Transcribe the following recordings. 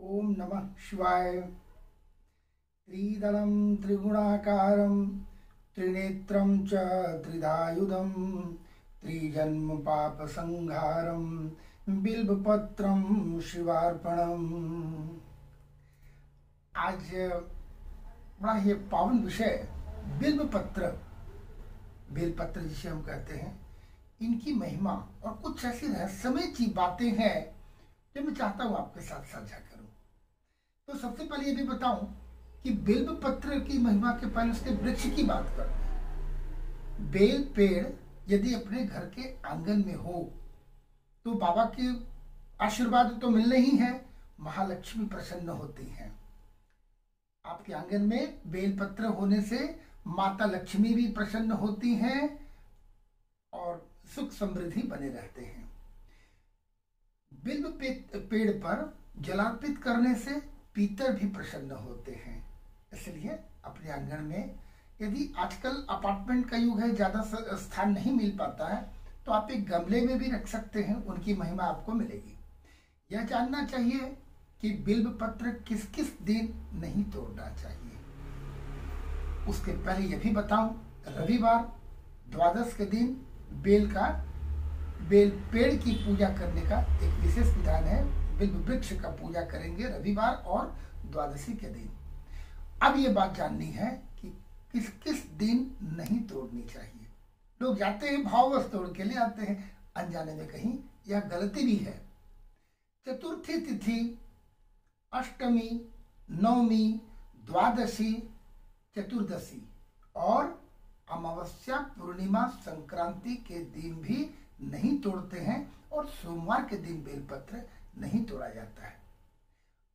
ओम नमः शिवाय। त्रिदलं त्रिगुणाकारं त्रिनेत्रं च त्रिधायुधं त्रिजन्म पाप संहारं बिल्वपत्रं शिवार्पणम्। आज बड़ा ही पावन विषय बिल्वपत्र, बेलपत्र जिसे हम कहते हैं, इनकी महिमा और कुछ ऐसी रहस्यमय ची बातें हैं जो मैं चाहता हूं आपके साथ साझा करूं। तो सबसे पहले ये भी बताऊं कि बिल्व पत्र की महिमा के पहले उसके वृक्ष की बात करते हैं। बेल पेड़ यदि अपने घर के आंगन में हो तो बाबा के आशीर्वाद तो मिलने ही है, महालक्ष्मी प्रसन्न होती हैं। आपके आंगन में बेल पत्र होने से माता लक्ष्मी भी प्रसन्न होती हैं और सुख समृद्धि बने रहते हैं। बिल्व पेड़ पर जलार्पित करने से पीतर भी प्रसन्न होते हैं। इसलिए अपने आंगन में, यदि आजकल अपार्टमेंट का युग है, ज्यादा स्थान नहीं मिल पाता है, तो आप एक गमले में भी रख सकते हैं, उनकी महिमा आपको मिलेगी। यह जानना चाहिए कि बिल्व पत्र किस किस दिन नहीं तोड़ना चाहिए। उसके पहले यह भी बताऊं, रविवार द्वादश के दिन बेल पेड़ की पूजा करने का एक विशेष विधान है। बिल्व वृक्ष का पूजा करेंगे रविवार और द्वादशी के दिन। अब ये बात जाननी है कि किस किस दिन नहीं तोड़नी चाहिए। लोग जाते हैं भाववश तोड़ के ले आते हैं, अनजाने में कहीं यह गलती भी है। चतुर्थी तिथि, अष्टमी, नवमी, द्वादशी, चतुर्दशी और अमावस्या, पूर्णिमा, संक्रांति के दिन भी नहीं तोड़ते हैं और सोमवार के दिन बेलपत्र नहीं तोड़ा जाता है।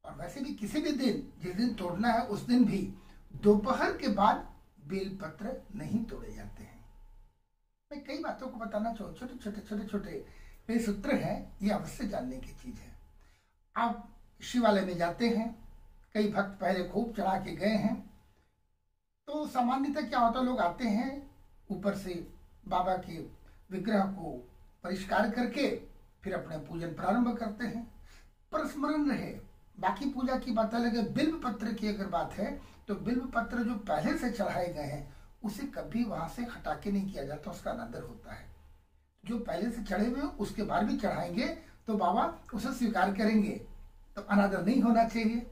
और वैसे भी किसी भी दिन जिस दिन तोड़ना है उस दिन भी दोपहर के बाद बेलपत्र नहीं तोड़े जाते हैं। मैं कई बातों को बताना चाहूँ, छोटे ये सूत्र हैं, ये अवश्य जानने की चीज है। आप शिवालय में जाते हैं, कई भक्त पहले खूब चढ़ा के गए हैं, तो सामान्यतः क्या होता है, लोग आते हैं ऊपर से बाबा के विग्रह को परिष्कार करके फिर अपने पूजन प्रारंभ करते हैं। पर स्मरण रहे, बाकी पूजा की बात अलग है। बिल्व पत्र की अगर बात है तो बिल्व पत्र जो पहले से चढ़ाए गए हैं उसे कभी वहां से हटा के नहीं किया जाता, उसका अनादर होता है। जो पहले से चढ़े हुए उसके बाद भी चढ़ाएंगे तो बाबा उसे स्वीकार करेंगे, तो अनादर नहीं होना चाहिए।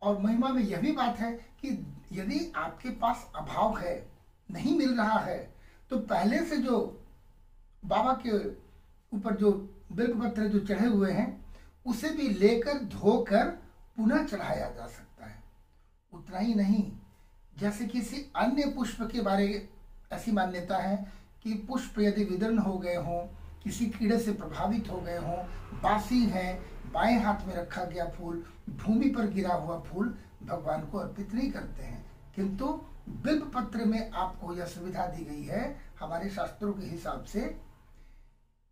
और महिमा में यह भी बात है कि यदि आपके पास अभाव है, नहीं मिल रहा है, तो पहले से जो बाबा के ऊपर जो बिल्व पत्र जो चढ़े हुए हैं उसे भी लेकर धोकर पुनः चढ़ाया जा सकता है। उतना ही नहीं, जैसे किसी अन्य पुष्प के बारे ऐसी मान्यता है कि पुष्प यदि विदर्ण हो गए हों, किसी कीड़े से प्रभावित हो गए हों, बासी है, बाएं हाथ में रखा गया फूल, भूमि पर गिरा हुआ फूल भगवान को अर्पित नहीं करते हैं। किंतु बिल्व पत्र में आपको यह सुविधा दी गई है हमारे शास्त्रों के हिसाब से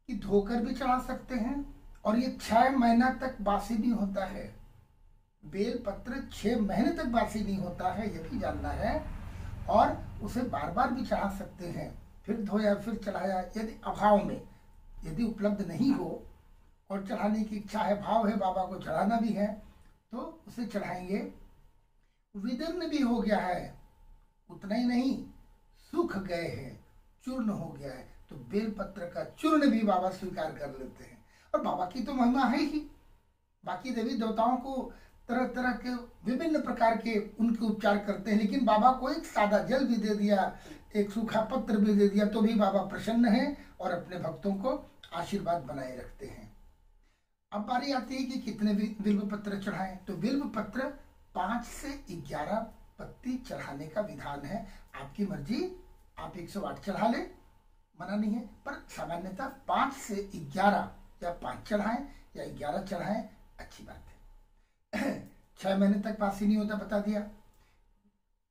कि धोकर भी चढ़ा सकते हैं और ये 6 महीना तक बासी नहीं होता है। बेल पत्र 6 महीने तक बासी नहीं होता है, यह भी जानना है। और उसे बार बार भी चढ़ा सकते हैं, फिर धोया फिर चढ़ाया। यदि अभाव में, यदि उपलब्ध नहीं हो और चढ़ाने की इच्छा है, भाव है, बाबा को चढ़ाना भी है, तो उसे चढ़ाएंगे। विदीर्ण भी हो गया है, उतना ही नहीं, सूख गए हैं, चूर्ण हो गया है, तो बेल पत्र का चूर्ण भी बाबा स्वीकार कर लेते हैं। और बाबा की तो महिमा है ही। बाकी देवी देवताओं को तरह तरह के विभिन्न प्रकार के उनके उपचार करते हैं, लेकिन बाबा को एक सादा जल भी दे दिया, एक सूखा पत्र भी दे दिया, तो भी बाबा प्रसन्न है और अपने भक्तों को आशीर्वाद बनाए रखते हैं। अब बारी आती है कि कितने बिल्व पत्र चढ़ाएं। तो बिल्व पत्र 5 से 11 पत्ती चढ़ाने का विधान है। आपकी मर्जी, आप 108 चढ़ा ले, मना नहीं है, पर सामान्यतः 5 से 11 या 5 चढ़ाएं या 11 चढ़ाएं, अच्छी बात है। 6 महीने तक बासी नहीं होता, बता दिया।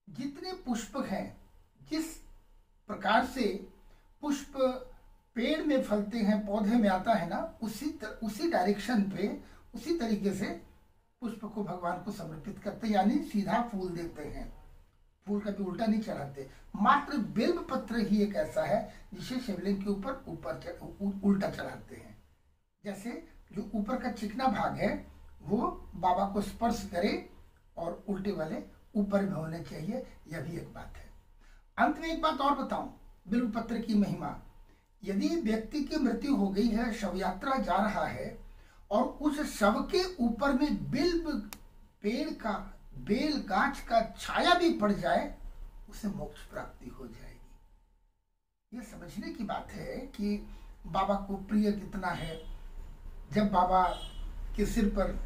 जितने पुष्प हैं, जिस प्रकार से पुष्प पेड़ में फलते हैं, पौधे में आता है ना, उसी डायरेक्शन पे, उसी तरीके से पुष्प को भगवान को समर्पित करते हैं, यानी सीधा फूल देते हैं। फूल कभी उल्टा नहीं चढ़ाते। मात्र बिल्व पत्र ही एक ऐसा है जिसे शिवलिंग के ऊपर उल्टा चढ़ाते हैं। जैसे जो ऊपर का चिकना भाग है वो बाबा को स्पर्श करे और उल्टे वाले ऊपर में होने चाहिए, यह भी एक बात है। अंत में एक बात और बताऊं, बिल्व पत्र की महिमा। यदि व्यक्ति की मृत्यु हो गई है, शव यात्रा जा रहा है और उस शव के ऊपर में बिल्व पेड़ का, बेल गाछ का छाया भी पड़ जाए, उसे मोक्ष प्राप्ति हो जाएगी। ये समझने की बात है कि बाबा को प्रिय कितना है। जब बाबा के सिर पर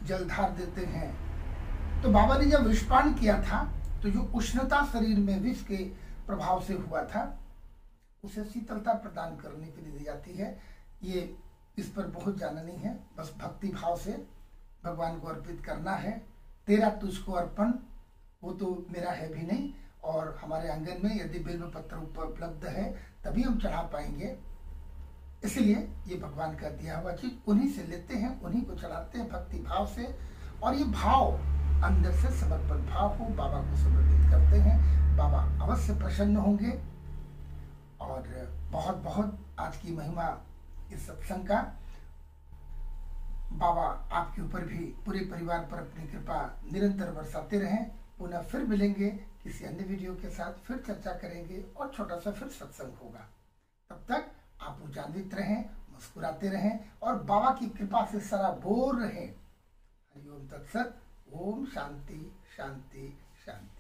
जलधार देते हैं, तो बाबा ने जब विषपान किया था तो जो उष्णता शरीर में विष के प्रभाव से हुआ था, उसे शीतलता प्रदान करने के लिए दी जाती है। ये इस पर बहुत जाना नहीं है, बस भक्ति भाव से भगवान को अर्पित करना है। तेरा तुझको अर्पण, वो तो मेरा है भी नहीं, और हमारे आंगन में यदि बिल्व पत्र उपलब्ध है तभी हम चढ़ा पाएंगे। इसलिए ये भगवान का दिया हुआ चीज, उन्हीं से लेते हैं, उन्हीं को चढ़ाते हैं भक्ति भाव से। और ये भाव अंदर से समर्पण भाव हो, बाबा को समर्पित करते हैं, बाबा अवश्य प्रसन्न होंगे। और बहुत बहुत आज की महिमा इस सत्संग का। बाबा आपके ऊपर भी, पूरे परिवार पर अपनी कृपा निरंतर बरसाते रहें। पुनः फिर मिलेंगे किसी अन्य वीडियो के साथ, फिर चर्चा करेंगे और छोटा सा फिर सत्संग होगा। तब तक आप ऊर्जान्वित रहें, मुस्कुराते रहें और बाबा की कृपा से सराबोर रहें। हरि ओम तत्सत। ओम शांति शांति शांति।